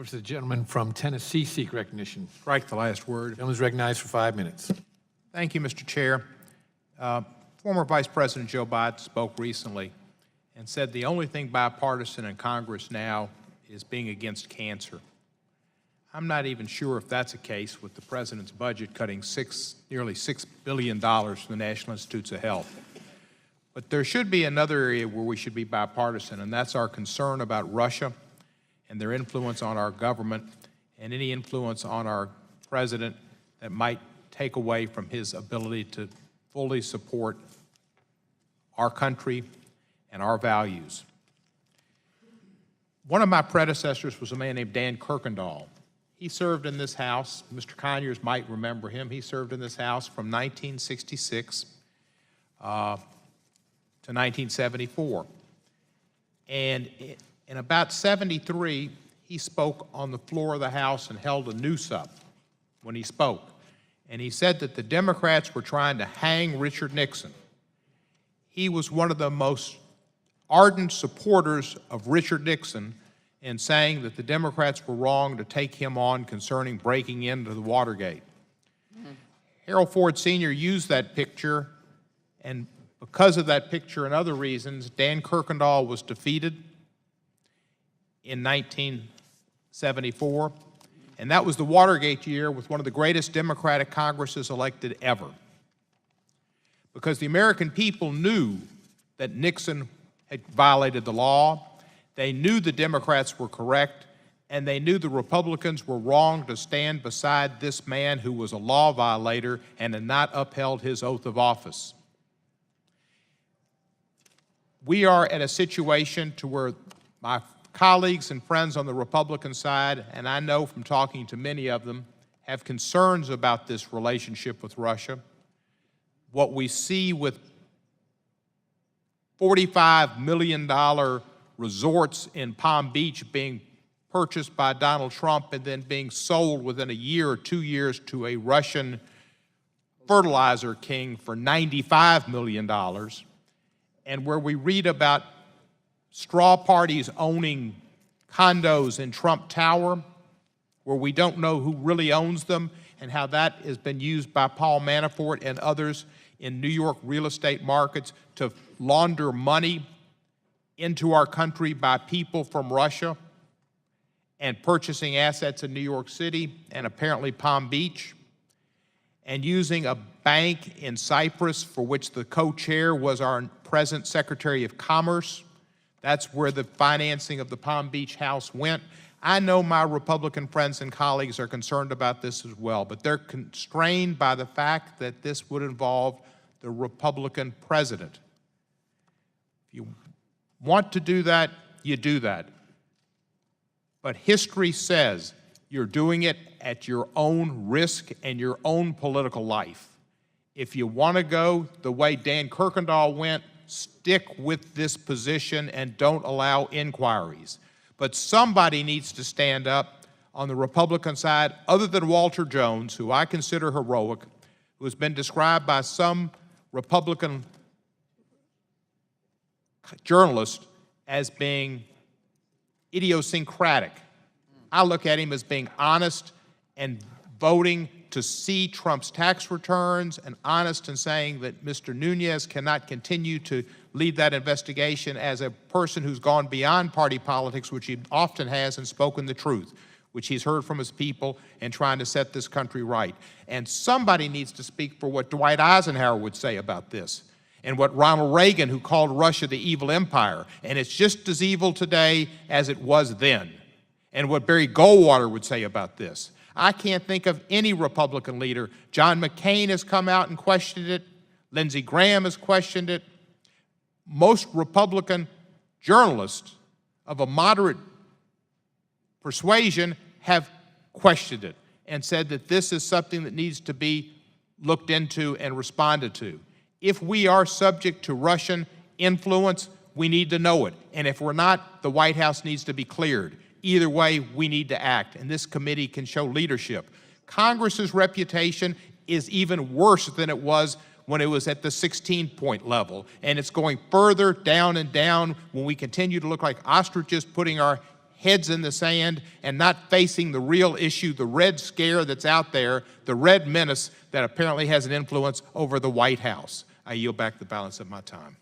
First, the gentleman from Tennessee seek recognition. Strike the last word. The gentleman is recognized for 5 minutes. Thank you, Mr. Chair. Former Vice President Joe Biden spoke recently and said the only thing bipartisan in Congress now is being against cancer. I'm not even sure if that's the case with the President's budget cutting nearly $6 billion from the National Institutes of Health. But there should be another area where we should be bipartisan, and that's our concern about Russia and their influence on our government and any influence on our President that might take away from his ability to fully support our country and our values. One of my predecessors was a man named Dan Kirkendall. He served in this House. Mr. Conyers might remember him. He served in this House from 1966 to 1974. And in about 73, he spoke on the floor of the House and held a noose up when he spoke. And he said that the Democrats were trying to hang Richard Nixon. He was one of the most ardent supporters of Richard Nixon in saying that the Democrats were wrong to take him on concerning breaking into the Watergate. Harold Ford Sr. used that picture, and because of that picture and other reasons, Dan Kirkendall was defeated in 1974, and that was the Watergate year with one of the greatest Democratic Congresses elected ever. Because the American people knew that Nixon had violated the law, they knew the Democrats were correct, and they knew the Republicans were wrong to stand beside this man who was a law violator and had not upheld his oath of office. We are at a situation to where my colleagues and friends on the Republican side, and I know from talking to many of them, have concerns about this relationship with Russia. What we see with $45 million resorts in Palm Beach being purchased by Donald Trump and then being sold within a year or 2 years to a Russian fertilizer king for $95 million, and where we read about straw parties owning condos in Trump Tower, where we don't know who really owns them, and how that has been used by Paul Manafort and others in New York real estate markets to launder money into our country by people from Russia and purchasing assets in New York City and apparently Palm Beach, and using a bank in Cyprus for which the co-chair was our present Secretary of Commerce. That's where the financing of the Palm Beach house went. I know my Republican friends and colleagues are concerned about this as well, but they're constrained by the fact that this would involve the Republican president. If you want to do that, you do that. But history says you're doing it at your own risk and your own political life. If you want to go the way Dan Kirkendall went, stick with this position and don't allow inquiries. But somebody needs to stand up on the Republican side, other than Walter Jones, who I consider heroic, who has been described by some Republican journalists as being idiosyncratic. I look at him as being honest and voting to see Trump's tax returns, and honest in saying that Mr. Nunes cannot continue to lead that investigation as a person who's gone beyond party politics, which he often has, and spoken the truth, which he's heard from his people, and trying to set this country right. And somebody needs to speak for what Dwight Eisenhower would say about this, and what Ronald Reagan, who called Russia the evil empire, and it's just as evil today as it was then, and what Barry Goldwater would say about this. I can't think of any Republican leader. John McCain has come out and questioned it. Lindsey Graham has questioned it. Most Republican journalists of a moderate persuasion have questioned it and said that this is something that needs to be looked into and responded to. If we are subject to Russian influence, we need to know it. And if we're not, the White House needs to be cleared. Either way, we need to act, and this committee can show leadership. Congress's reputation is even worse than it was when it was at the 16-point level, and it's going further down and down when we continue to look like ostriches putting our heads in the sand and not facing the real issue, the red scare that's out there, the red menace that apparently has an influence over the White House. I yield back the balance of my time.